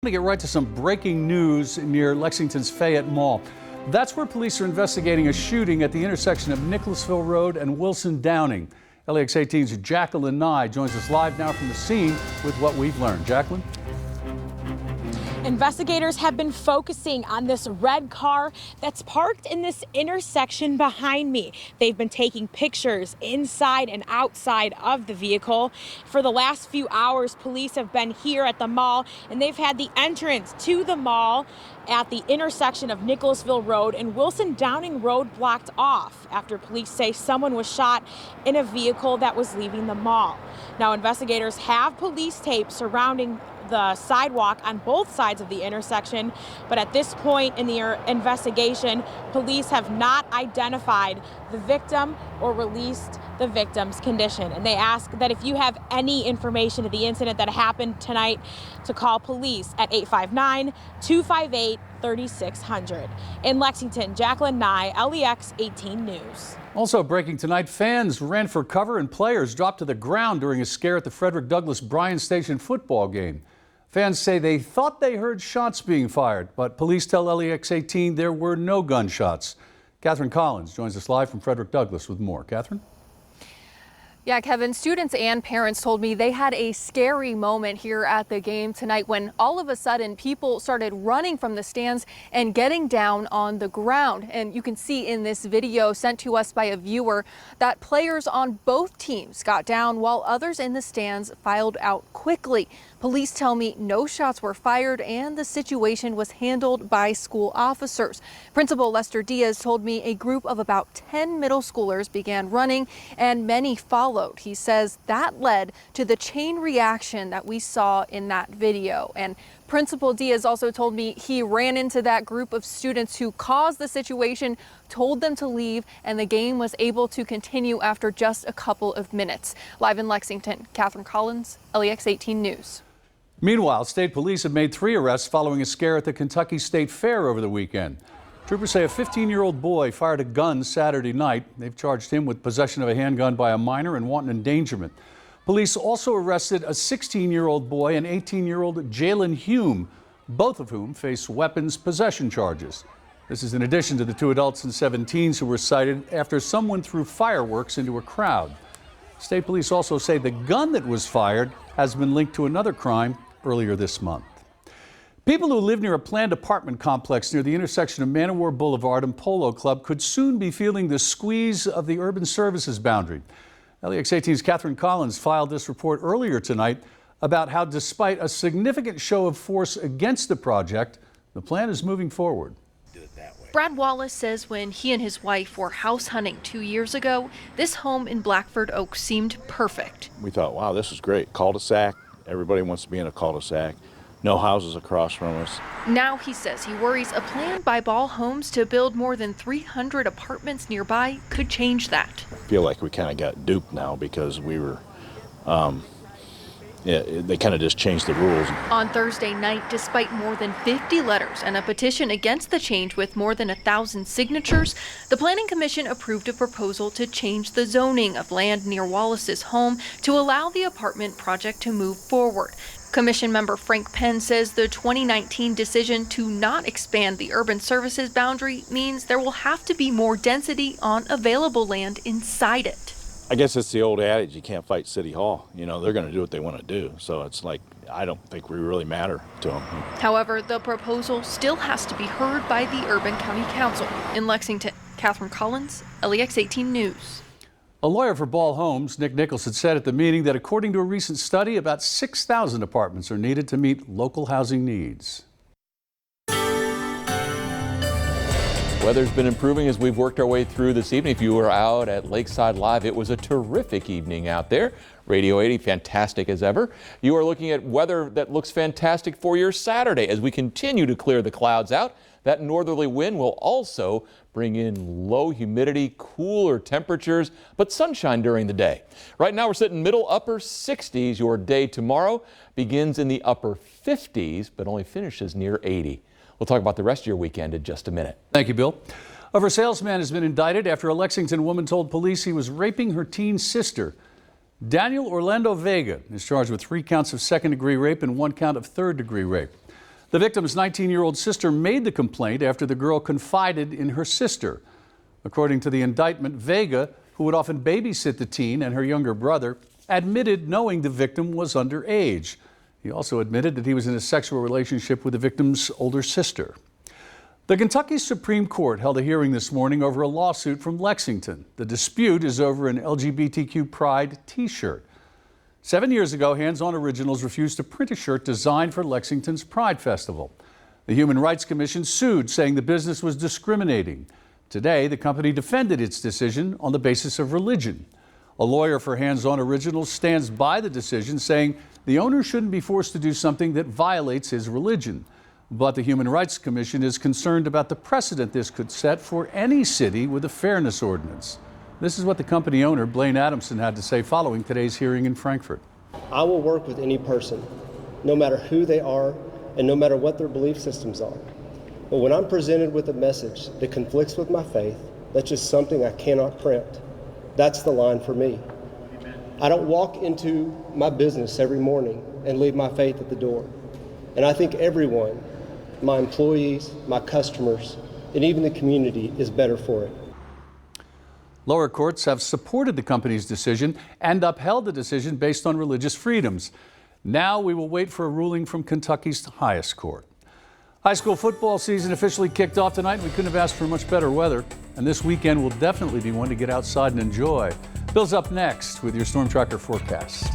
To get right to some breaking news near Lexington's Fayette Mall. That's where police are investigating a shooting at the intersection of Nicholasville Road and Wilson Downing. LEX 18's Jacqueline Nye joins us live now from the scene with what we've learned. Jacqueline? Investigators have been focusing on this red car that's parked in this intersection behind me. They've been taking pictures inside and outside of the vehicle. For the last few hours, police have been here at the mall, and they've had the entrance to the mall at the intersection of Nicholasville Road and Wilson Downing Road blocked off after police say someone was shot in a vehicle that was leaving the mall. Now, investigators have police tape surrounding the sidewalk on both sides of the intersection, but at this point in the investigation, police have not identified the victim or released the victim's condition. And they ask that if you have any information of the incident that happened tonight, to call police at 859-258-3600. In Lexington, Jacqueline Nye, LEX 18 News. Also breaking tonight, fans ran for cover and players dropped to the ground during a scare at the Frederick Douglass Bryan Station football game. Fans say they thought they heard shots being fired, but police tell LEX 18 there were no gunshots. Catherine Collins joins us live from Frederick Douglass with more. Catherine? Yeah, Kevin, students and parents told me they had a scary moment here at the game tonight when all of a sudden people started running from the stands and getting down on the ground. And you can see in this video sent to us by a viewer that players on both teams got down while others in the stands filed out quickly. Police tell me no shots were fired and the situation was handled by school officers. Principal Lester Diaz told me a group of about 10 middle schoolers began running and many followed. He says that led to the chain reaction that we saw in that video. And Principal Diaz also told me he ran into that group of students who caused the situation, told them to leave, and the game was able to continue after just a couple of minutes. Live in Lexington, Catherine Collins, LEX 18 News. Meanwhile, state police have made 3 arrests following a scare at the Kentucky State Fair over the weekend. Troopers say a 15-year-old boy fired a gun Saturday night. They've charged him with possession of a handgun by a minor and wanton endangerment. Police also arrested a 16-year-old boy and 18-year-old Jalen Hume, both of whom face weapons possession charges. This is in addition to the 2 adults and 7 teens who were cited after someone threw fireworks into a crowd. State police also say the gun that was fired has been linked to another crime earlier this month. People who live near a planned apartment complex near the intersection of Man O' War Boulevard and Polo Club could soon be feeling the squeeze of the urban services boundary. LEX 18's Catherine Collins filed this report earlier tonight about how, despite a significant show of force against the project, the plan is moving forward. Brad Wallace says when he and his wife were house hunting 2 years ago, this home in Blackford Oaks seemed perfect. We thought, wow, this is great. Cul-de-sac. Everybody wants to be in a cul-de-sac. No houses across from us. Now he says he worries a plan by Ball Homes to build more than 300 apartments nearby could change that. I feel like we kind of got duped now because we were, they kind of just changed the rules. On Thursday night, despite more than 50 letters and a petition against the change with more than 1,000 signatures, the Planning Commission approved a proposal to change the zoning of land near Wallace's home to allow the apartment project to move forward. Commission member Frank Penn says the 2019 decision to not expand the urban services boundary means there will have to be more density on available land inside it. I guess it's the old adage, you can't fight City Hall. You know, they're going to do what they want to do. So it's like, I don't think we really matter to them. However, the proposal still has to be heard by the Urban County Council. In Lexington, Catherine Collins, LEX 18 News. A lawyer for Ball Homes, Nick Nichols, had said at the meeting that according to a recent study, about 6,000 apartments are needed to meet local housing needs. Weather's been improving as we've worked our way through this evening. If you were out at Lakeside Live, it was a terrific evening out there. Radio 80, fantastic as ever. You are looking at weather that looks fantastic for your Saturday as we continue to clear the clouds out. That northerly wind will also bring in low humidity, cooler temperatures, but sunshine during the day. Right now we're sitting middle upper 60s. Your day tomorrow begins in the upper 50s, but only finishes near 80. We'll talk about the rest of your weekend in just a minute. Thank you, Bill. A Versailles man has been indicted after a Lexington woman told police he was raping her teen sister. Daniel Orlando Vega is charged with 3 counts of second-degree rape and 1 count of third-degree rape. The victim's 19-year-old sister made the complaint after the girl confided in her sister. According to the indictment, Vega, who would often babysit the teen and her younger brother, admitted knowing the victim was underage. He also admitted that he was in a sexual relationship with the victim's older sister. The Kentucky Supreme Court held a hearing this morning over a lawsuit from Lexington. The dispute is over an LGBTQ Pride t-shirt. 7 years ago, Hands On Originals refused to print a shirt designed for Lexington's Pride Festival. The Human Rights Commission sued, saying the business was discriminating. Today, the company defended its decision on the basis of religion. A lawyer for Hands On Originals stands by the decision, saying the owner shouldn't be forced to do something that violates his religion. But the Human Rights Commission is concerned about the precedent this could set for any city with a fairness ordinance. This is what the company owner, Blaine Adamson, had to say following today's hearing in Frankfort. I will work with any person, no matter who they are and no matter what their belief systems are. But when I'm presented with a message that conflicts with my faith, that's just something I cannot print. That's the line for me. I don't walk into my business every morning and leave my faith at the door. And I think everyone, my employees, my customers, and even the community is better for it. Lower courts have supported the company's decision and upheld the decision based on religious freedoms. Now we will wait for a ruling from Kentucky's highest court. High school football season officially kicked off tonight, and we couldn't have asked for much better weather. And this weekend will definitely be one to get outside and enjoy. Bill's up next with your Storm Tracker forecast.